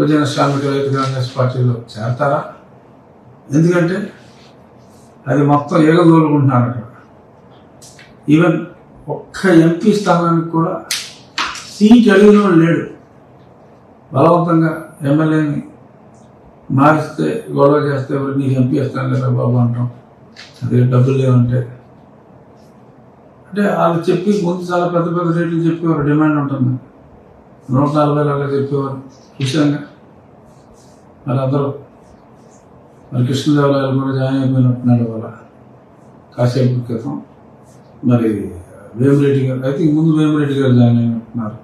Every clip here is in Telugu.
బహుజన శ్రామిక రైతు కాంగ్రెస్ పార్టీలో చేరతారా? ఎందుకంటే అది మొత్తం ఏగదోలుకుంటున్నారు అక్కడ. ఈవెన్ ఒక్క ఎంపీ స్థానానికి కూడా సీట్ అడిగిన వాడు లేడు. బలవంతంగా ఎమ్మెల్యేని మారిస్తే గొడవ చేస్తే నీకు ఎంపీ ఇస్తాను కదా బాబు అంటాం. అదే డబ్బులు లేవంటే అంటే వాళ్ళు చెప్పి ముందు చాలా పెద్ద పెద్ద రేట్లు చెప్పేవారు, డిమాండ్ ఉంటుంది 140 అలా చెప్పేవారు విషయంగా. మరి అందరూ మరి కృష్ణదేవరాయలు కూడా జాయిన్ అయిపోయినట్టున్నాడు వాళ్ళ కాసేపు క్రితం. మరి వేమిరెడ్డి గారు అయితే ముందు వేమిరెడ్డి గారు జాయిన్ అయినట్టున్నారు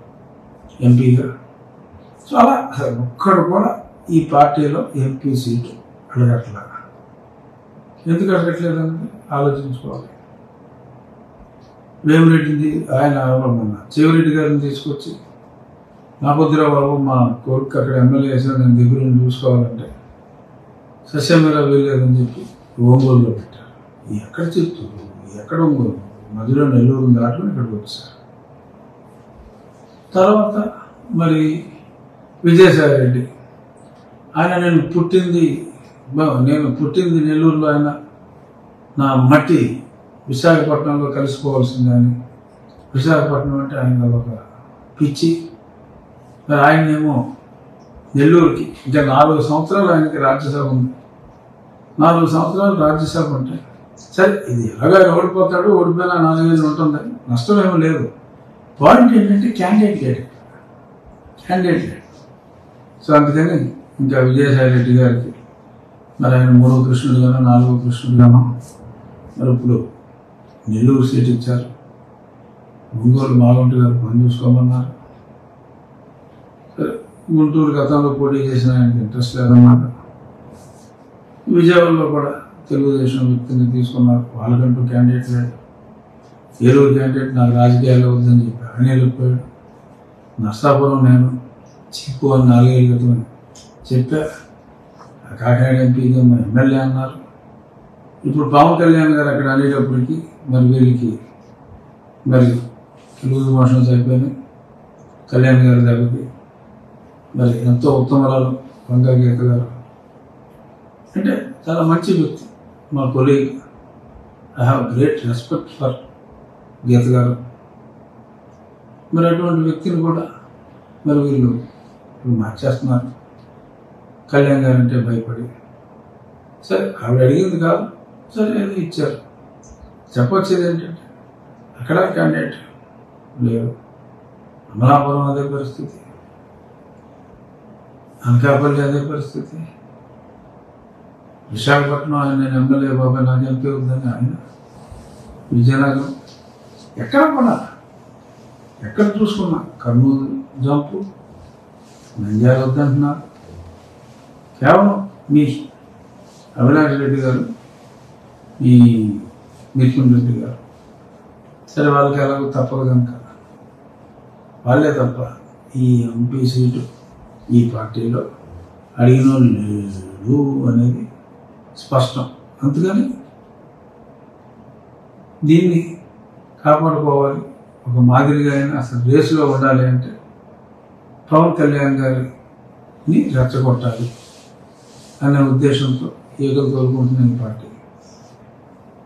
ఎంపీగా. చాలా ఒక్కడు కూడా ఈ పార్టీలో ఎంపీ సీటు అడగట్లా. ఎందుకు అడగట్లేదని ఆలోచించుకోవాలి. వేమిరెడ్డిది ఆయన ఎవరన్నా చెవిరెడ్డి గారిని తీసుకొచ్చి నాకొద్దురా బాబు మా కొడుకు అక్కడ ఎమ్మెల్యే వేసినా నేను దగ్గర చూసుకోవాలంటే సస్యమేళ వీల్లేదని చెప్పి ఒంగోలులో పెట్టారు. ఎక్కడ చిత్తూరు, ఎక్కడ ఒంగోలు, మధ్యలో నెల్లూరు దాటుకుని ఇక్కడికి వచ్చారు. తర్వాత మరి విజయసాయి రెడ్డి ఆయన నేను పుట్టింది నెల్లూరులో, ఆయన నా మట్టి విశాఖపట్నంలో కలిసిపోవాల్సిందని. విశాఖపట్నం అంటే ఆయన ఒక పిచ్చి. మరి ఆయనేమో నెల్లూరుకి ఇంకా 4 సంవత్సరాలు ఆయనకి రాజ్యసభ ఉంది. 4 సంవత్సరాలు రాజ్యసభ ఉంటే సరే ఇది ఎలాగా ఓడిపోతాడు, ఓడిపోయినా 4 ఏళ్ళు ఉంటుంది, నష్టం ఏమీ లేదు. పాయింట్ ఏంటంటే క్యాండిడేట్ లేడు. సో అందుకని ఇంకా విజయసాయి రెడ్డి గారికి మరి ఆయన 3వ కృష్ణుడిగానో 4వ కృష్ణుడిగానో మరి ఇప్పుడు నెల్లూరు సీట్ ఇచ్చారు. ఒంగోలు మాగుంటి గారు పని చూసుకోమన్నారు. గుంటూరు గతంలో పోటీ చేసిన ఆయనకి ఇంట్రెస్ట్ లేదన్నమాట. విజయవాడలో కూడా తెలుగుదేశం వ్యక్తిని తీసుకున్నారు, వాళ్ళకంటూ క్యాండిడేట్ లేడు. ఏలూరు క్యాండిడేట్ నాకు రాజకీయాలు వద్దని చెప్పి ఆయన వెళ్ళిపోయాడు. నర్సాపురం నేను చిక్కు అని 4 ఏళ్ళ క్రితం చెప్పా. కాకినాడ ఎంపీగా ఎమ్మెల్యే అన్నారు. ఇప్పుడు పవన్ కళ్యాణ్ గారు అక్కడ అనేటప్పటికి మరి వీళ్ళకి మరి లూజ్ మోషన్స్ అయిపోయినాయి. కళ్యాణ్ గారి దగ్గరికి మరి ఎంతో ఉత్తమరాలు వంకా గీత గారు అంటే చాలా మంచి వ్యక్తి, మా colleague. I have great respect for Geetha గారు. మరి అటువంటి వ్యక్తిని కూడా మరి వీళ్ళు మార్చేస్తున్నారు. కళ్యాణ్ గారు అంటే భయపడి సరే ఆవిడ అడిగింది కాదు, సరే అది ఇచ్చారు. చెప్పొచ్చేది ఏంటంటే అక్కడ క్యాండిడేట్ లేరు. అమలాపురం అదే పరిస్థితి, అనకాపల్లి అదే పరిస్థితి, విశాఖపట్నం ఆయన నేను ఎమ్మెల్యే బాబాయ్ నాకు ఎంపీ ఉందని ఆయన, విజయనగరం ఎక్కడ కూడా ఎక్కడ చూసుకున్నా కర్నూలు జంపు, నంద్యాల వద్దంటున్నారు. కేవలం మీ అవినాష్ రెడ్డి గారు, ఈ మిథున్ రెడ్డి గారు సరే వాళ్ళకి ఎలాగో తప్పదు కనుక వాళ్ళే తప్ప ఈ ఎంపీ సీటు ఈ పార్టీలో అడిగిన లేడు అనేది స్పష్టం. అందుకని దీన్ని కాపాడుకోవాలి, ఒక మాదిరిగా అయినా అసలు రేసులో ఉండాలి అంటే పవన్ కళ్యాణ్ గారిని రెచ్చగొట్టాలి అనే ఉద్దేశంతో ఈగలు తోలుకుంటున్న ఈ పార్టీ.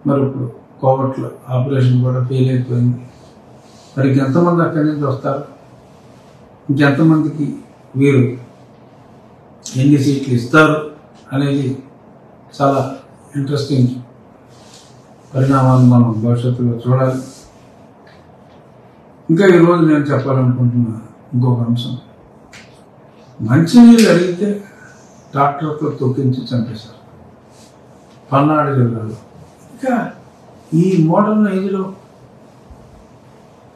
మరి ఇప్పుడు కోవట్ల ఆపరేషన్ కూడా ఫెయిల్ అయిపోయింది. మరి ఇంకెంతమంది అక్కడి నుంచి వస్తారు, ఇంకెంతమందికి వీరు ఎన్ని సీట్లు ఇస్తారు అనేది చాలా ఇంట్రెస్టింగ్ పరిణామాలు మనం భవిష్యత్తులో చూడాలి. ఇంకా ఈరోజు నేను చెప్పాలనుకుంటున్న ఇంకొక అంశం, మంచినీళ్ళు అడిగితే ట్రాక్టర్తో తొక్కించి చంపేశారు పల్నాడు జిల్లాలో. ఇంకా ఈ మోడర్న్ ఏజ్లో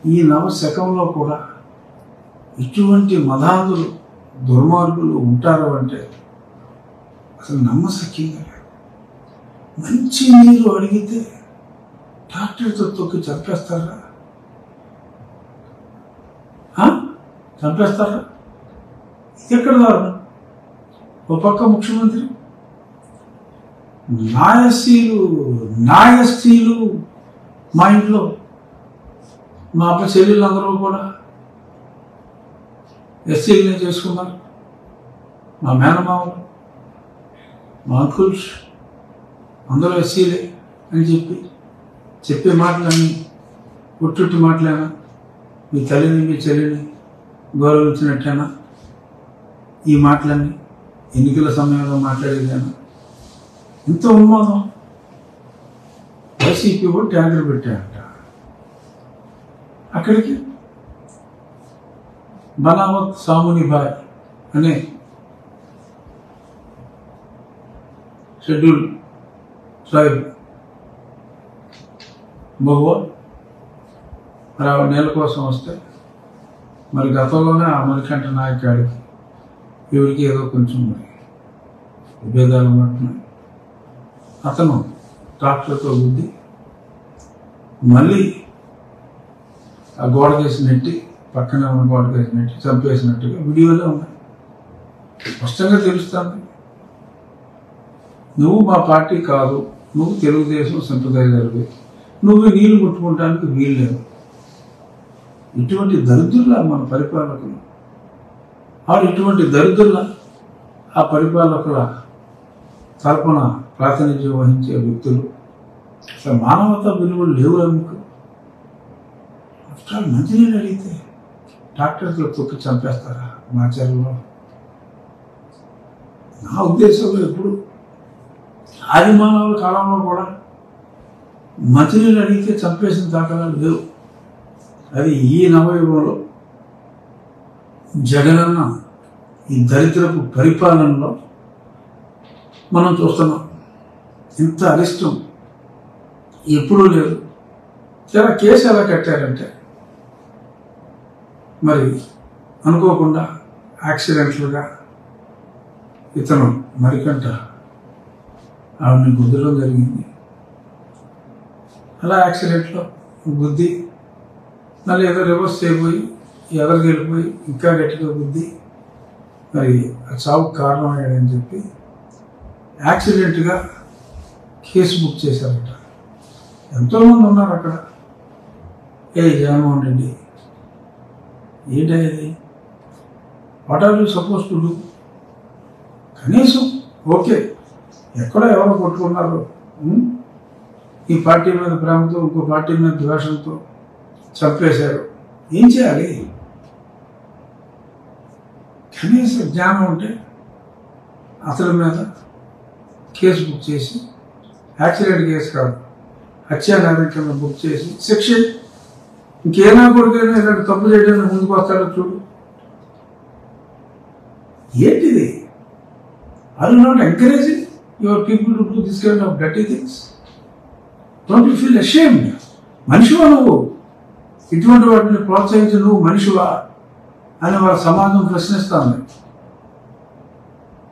ఈ నవశకంలో కూడా ఇటువంటి మదాదులు దుర్మార్గులు ఉంటారు అంటే అసలు నమ్మశక్యంగా లేదు. మంచి నీరు అడిగితే ట్రాక్టర్తో తొక్కి చంపేస్తారా? చంపేస్తారా? ఇది ఎక్కడ దారుణం? ఓ పక్క ముఖ్యమంత్రి న్యాయస్థీలు మా ఇంట్లో మా అప్ప చెల్లెళ్ళు అందరూ కూడా ఎస్సీలని చేసుకున్నారు. మా మేనమామలు, మా అంకుల్స్ అందరూ ఎస్సీలే అని చెప్పే మాటలన్నీ పుట్టుట్టి మాటలేనా? మీ తల్లిని మీ చెల్లిని గౌరవించినట్టేనా ఈ మాటలన్నీ? ఎన్నికల సమయంలో మాట్లాడేదేనా? ఇంత ఉన్మాదం. వైసీపీ కూడా ట్యాంకర్ పెట్టారంట. అక్కడికి బనామత్ సామునిబాయ్ అనే షెడ్యూల్ ట్రైబ్ మగువ మరి ఆవిడ నేల కోసం వస్తే మరి గతంలోనే ఆ మణికంఠ నాయక్ గారికి ఈవిడికి ఏదో కొంచెం మరి విభేదాలు ఉన్నట్టున్నాయి. అతను ట్రాక్టర్తో గుద్ది మళ్ళీ ఆ గోడకేసి నెట్టి, పక్కనే ఉన్న గోడకేసి నెట్టి చంపేసినట్టుగా వీడియోలో ఉన్నాయి. స్పష్టంగా తెలుస్తుంది. నువ్వు మా పార్టీ కాదు, నువ్వు తెలుగుదేశం సింపథైజర్వి, నువ్వు నీళ్లు ముట్టుకోవటానికి వీల్లేదు. ఇటువంటి దరిద్రుల మన పరిపాలకులు, ఇటువంటి దరిద్రుల ఆ పరిపాలకుల తరపున ప్రాతినిధ్యం వహించే వ్యక్తులు అసలు మానవతా విలువలు లేవు. మీకు అఫ్టర్ మంచినీళ్ళు అడిగితే ట్రాక్టర్తో తొక్కి చంపేస్తారా మాచర్లో? నా ఉద్దేశంలో ఎప్పుడు ఆది మానవుల కాలంలో కూడా మంచినీళ్ళు అడిగితే చంపేసిన దాఖలాలు లేవు. అది ఈ నవయుగంలో జగనన్న ఈ దరిద్రపు పరిపాలనలో మనం చూస్తున్నాం. ఇంత అరిష్టం ఎప్పుడూ లేదు. చాలా కేసు ఎలా కట్టారంటే మరి అనుకోకుండా యాక్సిడెంట్లుగా ఇతను మణికంఠ ఆవిడని గుద్దడం జరిగింది. అలా యాక్సిడెంట్లో గుద్ది మళ్ళీ ఏదో రివర్స్ అయిపోయి ఎదరికి వెళ్ళిపోయి ఇంకా గట్టిగా గుద్ది మరి ఆ చావుకు కారణం అయ్యాడని చెప్పి యాక్సిడెంట్గా కేసు బుక్ చేశారట. ఎంతోమంది ఉన్నారు అక్కడ. జగన్మోహన్ రెడ్డి ఏంటది? What are you suppose to do? కనీసం ఓకే, ఎక్కడో ఎవరో కొట్టుకున్నారు, ఈ పార్టీ మీద ప్రేమతో ఇంకో పార్టీ మీద ద్వేషంతో చంపేశారు, ఏం చేయాలి? కనీస జ్ఞానం ఉంటే అతని మీద కేసు బుక్ చేసి, యాక్సిడెంట్ కేసు కాదు హత్యానేరం కింద బుక్ చేసి శిక్ష. ఇంకేనా కొడుకైనా ఇలాంటి తప్పు చేయడానికి ముందుకు వస్తాడో చూడు. ఏంటిది? Are you not encouraging your people to do this kind of dirty things? Don't you feel ashamed? మనిషివా నువ్వు? ఇటువంటి వాటిని ప్రోత్సహించి నువ్వు మనిషివా అని వాళ్ళ సమాజం ప్రశ్నిస్తాను.